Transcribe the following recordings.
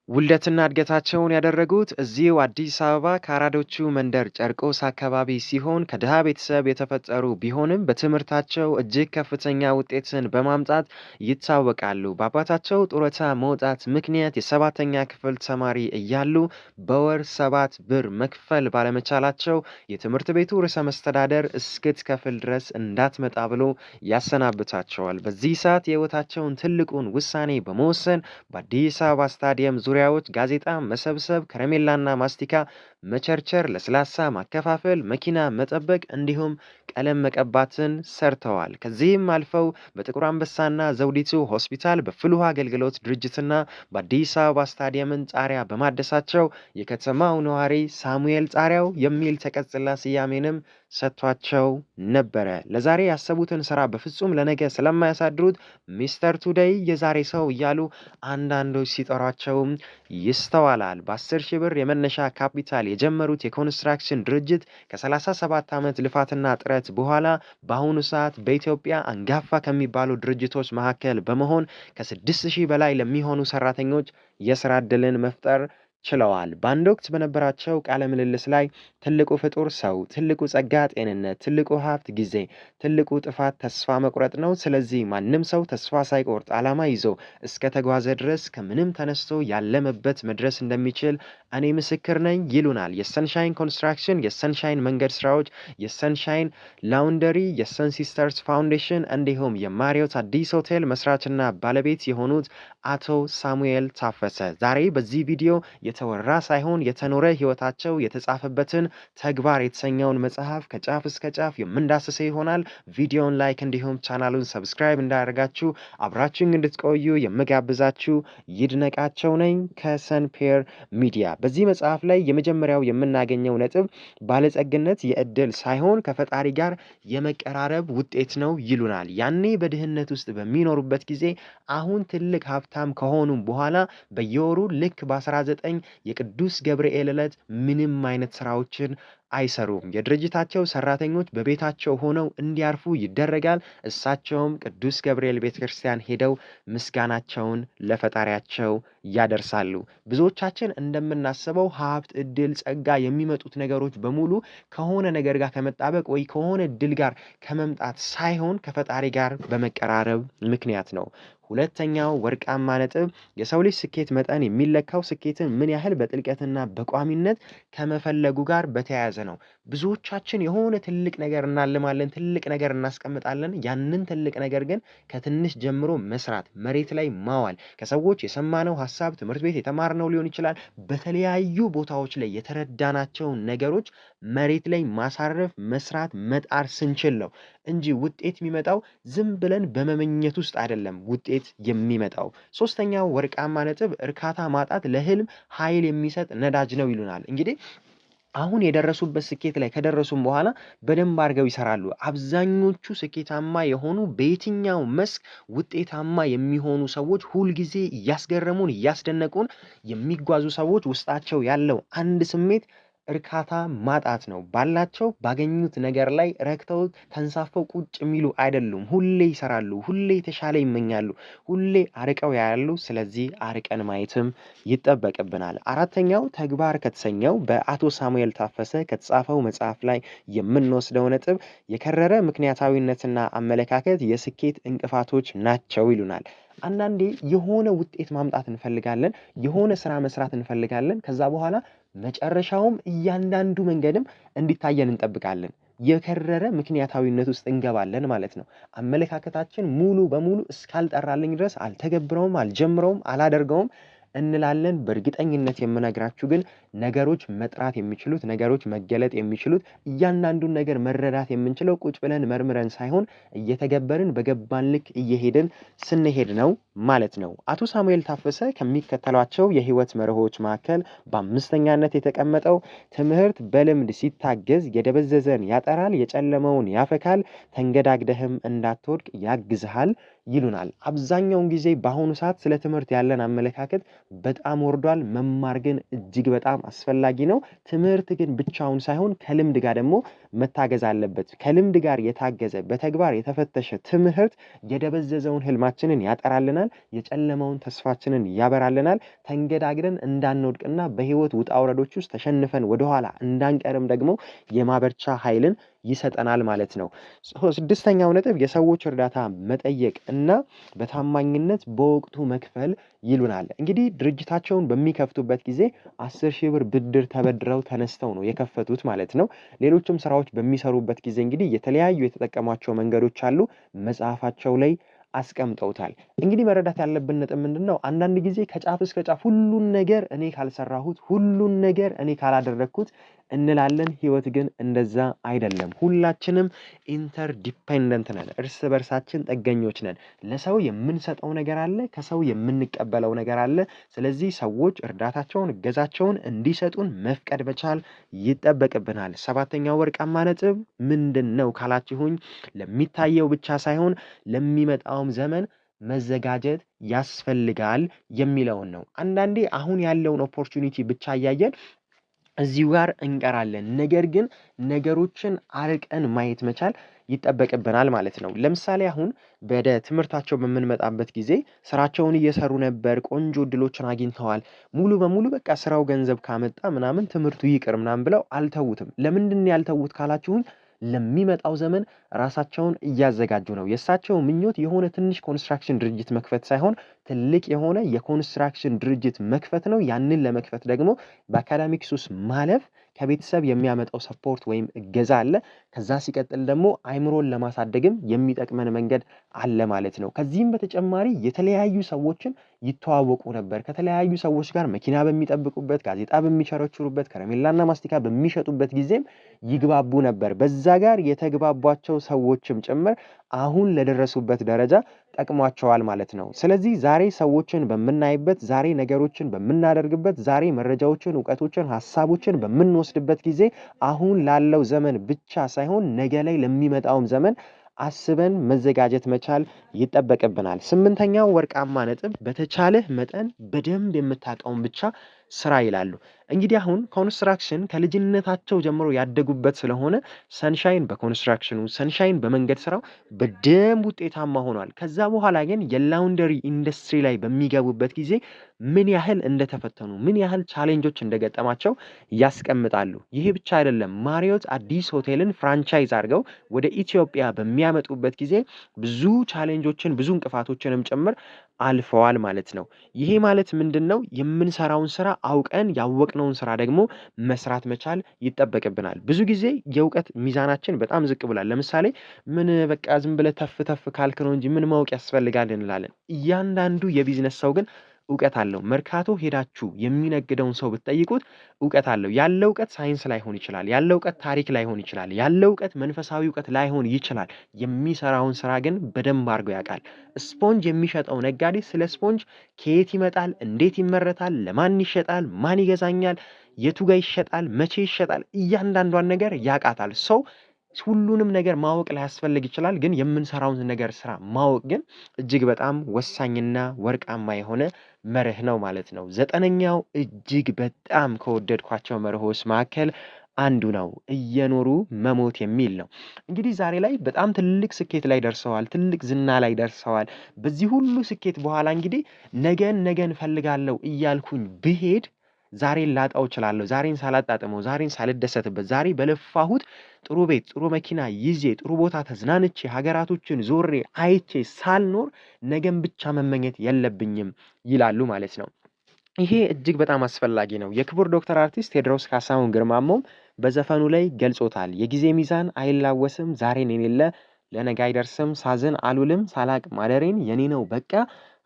ውልደትና እድገታቸውን ያደረጉት እዚሁ አዲስ አበባ ከአራዶቹ መንደር ጨርቆስ አካባቢ ሲሆን ከድሃ ቤተሰብ የተፈጠሩ ቢሆንም በትምህርታቸው እጅግ ከፍተኛ ውጤትን በማምጣት ይታወቃሉ። በአባታቸው ጡረታ መውጣት ምክንያት የሰባተኛ ክፍል ተማሪ እያሉ በወር 7 ብር መክፈል ባለመቻላቸው የትምህርት ቤቱ ርዕሰ መስተዳደር እስክትከፍል ድረስ እንዳትመጣ ብሎ ያሰናብታቸዋል። በዚህ ሰዓት የህይወታቸውን ትልቁን ውሳኔ በመወሰን በአዲስ አበባ ስታዲየም ዙሪያዎች ጋዜጣ መሰብሰብ፣ ከረሜላና ማስቲካ መቸርቸር፣ ለስላሳ ማከፋፈል፣ መኪና መጠበቅ እንዲሁም ቀለም መቀባትን ሰርተዋል። ከዚህም አልፈው በጥቁር አንበሳና ዘውዲቱ ሆስፒታል በፍልውሃ አገልግሎት ድርጅትና በአዲስ አበባ ስታዲየምን ጣሪያ በማደሳቸው የከተማው ነዋሪ ሳሙኤል ጣሪያው የሚል ተቀጽላ ስያሜንም ሰጥቷቸው ነበረ። ለዛሬ ያሰቡትን ስራ በፍጹም ለነገ ስለማያሳድሩት ሚስተር ቱዴይ የዛሬ ሰው እያሉ አንዳንዶች ሲጠሯቸውም ይስተዋላል። በ10 ሺህ ብር የመነሻ ካፒታል የጀመሩት የኮንስትራክሽን ድርጅት ከ37 ዓመት ልፋትና ጥረት በኋላ በአሁኑ ሰዓት በኢትዮጵያ አንጋፋ ከሚባሉ ድርጅቶች መካከል በመሆን ከ6000 በላይ ለሚሆኑ ሰራተኞች የስራ ዕድልን መፍጠር ችለዋል። በአንድ ወቅት በነበራቸው ቃለ ምልልስ ላይ ትልቁ ፍጡር ሰው፣ ትልቁ ጸጋ ጤንነት፣ ትልቁ ሀብት ጊዜ፣ ትልቁ ጥፋት ተስፋ መቁረጥ ነው። ስለዚህ ማንም ሰው ተስፋ ሳይቆርጥ ዓላማ ይዞ እስከ ተጓዘ ድረስ ከምንም ተነስቶ ያለመበት መድረስ እንደሚችል እኔ ምስክር ነኝ ይሉናል። የሰንሻይን ኮንስትራክሽን፣ የሰንሻይን መንገድ ስራዎች፣ የሰንሻይን ላውንደሪ፣ የሰን ሲስተርስ ፋውንዴሽን እንዲሁም የማሪዮት አዲስ ሆቴል መስራችና ባለቤት የሆኑት አቶ ሳሙኤል ታፈሰ ዛሬ በዚህ ቪዲዮ የተወራ ሳይሆን የተኖረ ህይወታቸው የተጻፈበትን ተግባር የተሰኘውን መጽሐፍ ከጫፍ እስከ ጫፍ የምንዳስሰ ይሆናል። ቪዲዮን ላይክ እንዲሁም ቻናሉን ሰብስክራይብ እንዳደረጋችሁ አብራችሁን እንድትቆዩ የምጋብዛችሁ ይድነቃቸው ነኝ ከሰንፔር ሚዲያ። በዚህ መጽሐፍ ላይ የመጀመሪያው የምናገኘው ነጥብ ባለጸግነት የእድል ሳይሆን ከፈጣሪ ጋር የመቀራረብ ውጤት ነው ይሉናል። ያኔ በድህነት ውስጥ በሚኖሩበት ጊዜ አሁን ትልቅ ሀብታም ከሆኑም በኋላ በየወሩ ልክ በ19 የቅዱስ ገብርኤል ዕለት ምንም አይነት ስራዎችን አይሰሩም። የድርጅታቸው ሰራተኞች በቤታቸው ሆነው እንዲያርፉ ይደረጋል። እሳቸውም ቅዱስ ገብርኤል ቤተክርስቲያን ሄደው ምስጋናቸውን ለፈጣሪያቸው ያደርሳሉ። ብዙዎቻችን እንደምናስበው ሀብት፣ እድል፣ ጸጋ የሚመጡት ነገሮች በሙሉ ከሆነ ነገር ጋር ከመጣበቅ ወይ ከሆነ እድል ጋር ከመምጣት ሳይሆን ከፈጣሪ ጋር በመቀራረብ ምክንያት ነው። ሁለተኛው ወርቃማ ነጥብ የሰው ልጅ ስኬት መጠን የሚለካው ስኬትን ምን ያህል በጥልቀትና በቋሚነት ከመፈለጉ ጋር በተያያዘ ነው። ብዙዎቻችን የሆነ ትልቅ ነገር እናልማለን፣ ትልቅ ነገር እናስቀምጣለን። ያንን ትልቅ ነገር ግን ከትንሽ ጀምሮ መስራት፣ መሬት ላይ ማዋል፣ ከሰዎች የሰማነው ሀሳብ ትምህርት ቤት የተማርነው ሊሆን ይችላል። በተለያዩ ቦታዎች ላይ የተረዳናቸው ነገሮች መሬት ላይ ማሳረፍ፣ መስራት፣ መጣር ስንችል ነው እንጂ ውጤት የሚመጣው ዝም ብለን በመመኘት ውስጥ አይደለም። ውጤት የሚመጣው ሶስተኛው ወርቃማ ነጥብ እርካታ ማጣት ለህልም ኃይል የሚሰጥ ነዳጅ ነው ይሉናል። እንግዲህ አሁን የደረሱበት ስኬት ላይ ከደረሱም በኋላ በደንብ አድርገው ይሰራሉ። አብዛኞቹ ስኬታማ የሆኑ በየትኛው መስክ ውጤታማ የሚሆኑ ሰዎች ሁልጊዜ እያስገረሙን እያስደነቁን የሚጓዙ ሰዎች ውስጣቸው ያለው አንድ ስሜት እርካታ ማጣት ነው። ባላቸው ባገኙት ነገር ላይ ረክተው ተንሳፈው ቁጭ የሚሉ አይደሉም። ሁሌ ይሰራሉ፣ ሁሌ የተሻለ ይመኛሉ፣ ሁሌ አርቀው ያያሉ። ስለዚህ አርቀን ማየትም ይጠበቅብናል። አራተኛው ተግባር ከተሰኘው በአቶ ሳሙኤል ታፈሰ ከተጻፈው መጽሐፍ ላይ የምንወስደው ነጥብ የከረረ ምክንያታዊነትና አመለካከት የስኬት እንቅፋቶች ናቸው ይሉናል። አንዳንዴ የሆነ ውጤት ማምጣት እንፈልጋለን፣ የሆነ ስራ መስራት እንፈልጋለን። ከዛ በኋላ መጨረሻውም እያንዳንዱ መንገድም እንዲታየን እንጠብቃለን። የከረረ ምክንያታዊነት ውስጥ እንገባለን ማለት ነው። አመለካከታችን ሙሉ በሙሉ እስካልጠራልኝ ድረስ አልተገብረውም፣ አልጀምረውም፣ አላደርገውም እንላለን። በእርግጠኝነት የምነግራችሁ ግን ነገሮች መጥራት የሚችሉት፣ ነገሮች መገለጥ የሚችሉት፣ እያንዳንዱን ነገር መረዳት የምንችለው ቁጭ ብለን መርምረን ሳይሆን እየተገበርን በገባን ልክ እየሄድን ስንሄድ ነው ማለት ነው። አቶ ሳሙኤል ታፈሰ ከሚከተሏቸው የህይወት መርሆች መካከል በአምስተኛነት የተቀመጠው ትምህርት በልምድ ሲታገዝ የደበዘዘን ያጠራል፣ የጨለመውን ያፈካል፣ ተንገዳግደህም እንዳትወድቅ ያግዝሃል ይሉናል። አብዛኛውን ጊዜ በአሁኑ ሰዓት ስለ ትምህርት ያለን አመለካከት በጣም ወርዷል። መማር ግን እጅግ በጣም አስፈላጊ ነው። ትምህርት ግን ብቻውን ሳይሆን ከልምድ ጋር ደግሞ መታገዝ አለበት። ከልምድ ጋር የታገዘ በተግባር የተፈተሸ ትምህርት የደበዘዘውን ህልማችንን ያጠራልናል፣ የጨለመውን ተስፋችንን ያበራልናል። ተንገዳግደን እንዳንወድቅና በህይወት ውጣ ውረዶች ውስጥ ተሸንፈን ወደኋላ እንዳንቀርም ደግሞ የማበርቻ ኃይልን ይሰጠናል ማለት ነው። ስድስተኛው ነጥብ የሰዎች እርዳታ መጠየቅ እና በታማኝነት በወቅቱ መክፈል ይሉናል። እንግዲህ ድርጅታቸውን በሚከፍቱበት ጊዜ 10,000 ብር ብድር ተበድረው ተነስተው ነው የከፈቱት ማለት ነው። ሌሎችም ስራዎች በሚሰሩበት ጊዜ እንግዲህ የተለያዩ የተጠቀሟቸው መንገዶች አሉ። መጽሐፋቸው ላይ አስቀምጠውታል። እንግዲህ መረዳት ያለብን ነጥብ ምንድነው? አንዳንድ ጊዜ ከጫፍ እስከ ጫፍ ሁሉን ነገር እኔ ካልሰራሁት፣ ሁሉን ነገር እኔ ካላደረግኩት እንላለን። ህይወት ግን እንደዛ አይደለም። ሁላችንም ኢንተር ዲፔንደንት ነን፣ እርስ በርሳችን ጥገኞች ነን። ለሰው የምንሰጠው ነገር አለ፣ ከሰው የምንቀበለው ነገር አለ። ስለዚህ ሰዎች እርዳታቸውን፣ እገዛቸውን እንዲሰጡን መፍቀድ መቻል ይጠበቅብናል። ሰባተኛው ወርቃማ ነጥብ ምንድነው ካላችሁኝ፣ ለሚታየው ብቻ ሳይሆን ለሚመጣውም ዘመን መዘጋጀት ያስፈልጋል የሚለውን ነው። አንዳንዴ አሁን ያለውን ኦፖርቹኒቲ ብቻ እያየን እዚሁ ጋር እንቀራለን። ነገር ግን ነገሮችን አርቀን ማየት መቻል ይጠበቅብናል ማለት ነው። ለምሳሌ አሁን ወደ ትምህርታቸው በምንመጣበት ጊዜ ስራቸውን እየሰሩ ነበር፣ ቆንጆ እድሎችን አግኝተዋል። ሙሉ በሙሉ በቃ ስራው ገንዘብ ካመጣ ምናምን ትምህርቱ ይቅር ምናምን ብለው አልተውትም። ለምንድን ነው ያልተውት ካላችሁኝ፣ ለሚመጣው ዘመን ራሳቸውን እያዘጋጁ ነው። የእሳቸው ምኞት የሆነ ትንሽ ኮንስትራክሽን ድርጅት መክፈት ሳይሆን ትልቅ የሆነ የኮንስትራክሽን ድርጅት መክፈት ነው። ያንን ለመክፈት ደግሞ በአካዳሚክስ ውስጥ ማለፍ ከቤተሰብ የሚያመጣው ሰፖርት ወይም እገዛ አለ። ከዛ ሲቀጥል ደግሞ አይምሮን ለማሳደግም የሚጠቅመን መንገድ አለ ማለት ነው። ከዚህም በተጨማሪ የተለያዩ ሰዎችን ይተዋወቁ ነበር። ከተለያዩ ሰዎች ጋር መኪና በሚጠብቁበት፣ ጋዜጣ በሚቸረችሩበት፣ ከረሜላና ማስቲካ በሚሸጡበት ጊዜም ይግባቡ ነበር። በዛ ጋር የተግባቧቸው ሰዎችም ጭምር አሁን ለደረሱበት ደረጃ ጠቅሟቸዋል ማለት ነው። ስለዚህ ዛሬ ሰዎችን በምናይበት፣ ዛሬ ነገሮችን በምናደርግበት፣ ዛሬ መረጃዎችን፣ እውቀቶችን፣ ሀሳቦችን በምንወስድበት ጊዜ አሁን ላለው ዘመን ብቻ ሳይሆን ነገ ላይ ለሚመጣውም ዘመን አስበን መዘጋጀት መቻል ይጠበቅብናል። ስምንተኛው ወርቃማ ነጥብ በተቻለህ መጠን በደንብ የምታውቀውን ብቻ ስራ ይላሉ። እንግዲህ አሁን ኮንስትራክሽን ከልጅነታቸው ጀምሮ ያደጉበት ስለሆነ ሰንሻይን በኮንስትራክሽኑ፣ ሰንሻይን በመንገድ ስራው በደንብ ውጤታማ ሆኗል። ከዛ በኋላ ግን የላውንደሪ ኢንዱስትሪ ላይ በሚገቡበት ጊዜ ምን ያህል እንደተፈተኑ፣ ምን ያህል ቻሌንጆች እንደገጠማቸው ያስቀምጣሉ። ይሄ ብቻ አይደለም። ማሪዮት አዲስ ሆቴልን ፍራንቻይዝ አድርገው ወደ ኢትዮጵያ በሚያመጡበት ጊዜ ብዙ ቻሌንጆችን፣ ብዙ እንቅፋቶችንም ጭምር አልፈዋል ማለት ነው። ይሄ ማለት ምንድነው? የምንሰራውን ስራ አውቀን ያወቅነውን ስራ ደግሞ መስራት መቻል ይጠበቅብናል። ብዙ ጊዜ የእውቀት ሚዛናችን በጣም ዝቅ ብሏል። ለምሳሌ ምን በቃ ዝም ብለህ ተፍ ተፍ ካልክ ነው እንጂ ምን ማወቅ ያስፈልጋል እንላለን። እያንዳንዱ የቢዝነስ ሰው ግን እውቀት አለው። መርካቶ ሄዳችሁ የሚነግደውን ሰው ብትጠይቁት እውቀት አለው። ያለው እውቀት ሳይንስ ላይሆን ይችላል። ያለው እውቀት ታሪክ ላይሆን ይችላል። ያለው እውቀት መንፈሳዊ እውቀት ላይሆን ይችላል። የሚሰራውን ስራ ግን በደንብ አድርጎ ያውቃል። ስፖንጅ የሚሸጠው ነጋዴ ስለ ስፖንጅ ከየት ይመጣል፣ እንዴት ይመረታል፣ ለማን ይሸጣል፣ ማን ይገዛኛል፣ የቱ ጋር ይሸጣል፣ መቼ ይሸጣል፣ እያንዳንዷን ነገር ያውቃታል። ሰው ሁሉንም ነገር ማወቅ ላያስፈልግ ይችላል። ግን የምንሰራውን ነገር ስራ ማወቅ ግን እጅግ በጣም ወሳኝና ወርቃማ የሆነ መርህ ነው ማለት ነው። ዘጠነኛው እጅግ በጣም ከወደድኳቸው መርሆች መካከል አንዱ ነው፣ እየኖሩ መሞት የሚል ነው። እንግዲህ ዛሬ ላይ በጣም ትልቅ ስኬት ላይ ደርሰዋል፣ ትልቅ ዝና ላይ ደርሰዋል። በዚህ ሁሉ ስኬት በኋላ እንግዲህ ነገን ፈልጋለሁ እያልኩኝ ብሄድ ዛሬን ላጣው እችላለሁ። ዛሬን ሳላጣጥመው፣ ዛሬን ሳልደሰትበት፣ ዛሬ በለፋሁት ጥሩ ቤት፣ ጥሩ መኪና ይዤ፣ ጥሩ ቦታ ተዝናንቼ፣ ሀገራቶችን ዞሬ አይቼ ሳልኖር ነገን ብቻ መመኘት የለብኝም ይላሉ ማለት ነው። ይሄ እጅግ በጣም አስፈላጊ ነው። የክቡር ዶክተር አርቲስት ቴዎድሮስ ካሳሁን ግርማሞም በዘፈኑ ላይ ገልጾታል። የጊዜ ሚዛን አይላወስም፣ ዛሬን የሌለ ለነገ አይደርስም፣ ሳዝን አሉልም፣ ሳላቅ ማደሬን የኔ ነው በቃ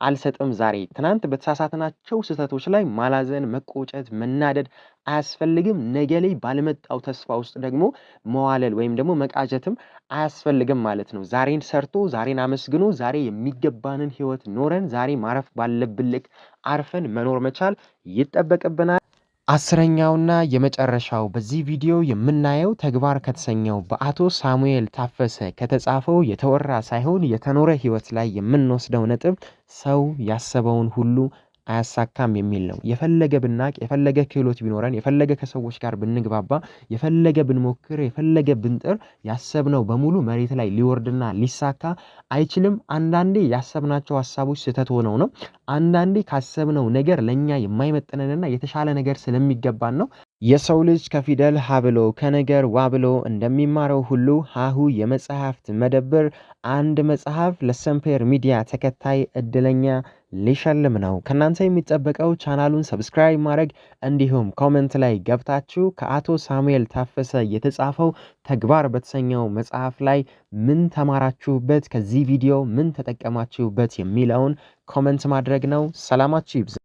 አልሰጥም ዛሬ። ትናንት በተሳሳትናቸው ስህተቶች ላይ ማላዘን፣ መቆጨት፣ መናደድ አያስፈልግም። ነገ ላይ ባለመጣው ተስፋ ውስጥ ደግሞ መዋለል ወይም ደግሞ መቃጀትም አያስፈልግም ማለት ነው። ዛሬን ሰርቶ ዛሬን አመስግኖ ዛሬ የሚገባንን ህይወት ኖረን ዛሬ ማረፍ ባለብን ልክ አርፈን መኖር መቻል ይጠበቅብናል። አስረኛውና የመጨረሻው በዚህ ቪዲዮ የምናየው ተግባር ከተሰኘው በአቶ ሳሙኤል ታፈሰ ከተጻፈው የተወራ ሳይሆን የተኖረ ህይወት ላይ የምንወስደው ነጥብ ሰው ያሰበውን ሁሉ አያሳካም የሚል ነው። የፈለገ ብናቅ፣ የፈለገ ክህሎት ቢኖረን፣ የፈለገ ከሰዎች ጋር ብንግባባ፣ የፈለገ ብንሞክር፣ የፈለገ ብንጥር ያሰብነው በሙሉ መሬት ላይ ሊወርድና ሊሳካ አይችልም። አንዳንዴ ያሰብናቸው ሀሳቦች ስህተት ሆነው ነው። አንዳንዴ ካሰብነው ነገር ለኛ የማይመጥነንና የተሻለ ነገር ስለሚገባን ነው። የሰው ልጅ ከፊደል ሀ ብሎ ከነገር ዋ ብሎ እንደሚማረው ሁሉ ሀሁ የመጽሐፍት መደብር አንድ መጽሐፍ ለሰምፔር ሚዲያ ተከታይ እድለኛ ሊሸልም ነው። ከናንተ የሚጠበቀው ቻናሉን ሰብስክራይብ ማድረግ እንዲሁም ኮሜንት ላይ ገብታችሁ ከአቶ ሳሙኤል ታፈሰ የተጻፈው ተግባር በተሰኘው መጽሐፍ ላይ ምን ተማራችሁበት፣ ከዚህ ቪዲዮ ምን ተጠቀማችሁበት የሚለውን ኮሜንት ማድረግ ነው። ሰላማችሁ ይብዛ።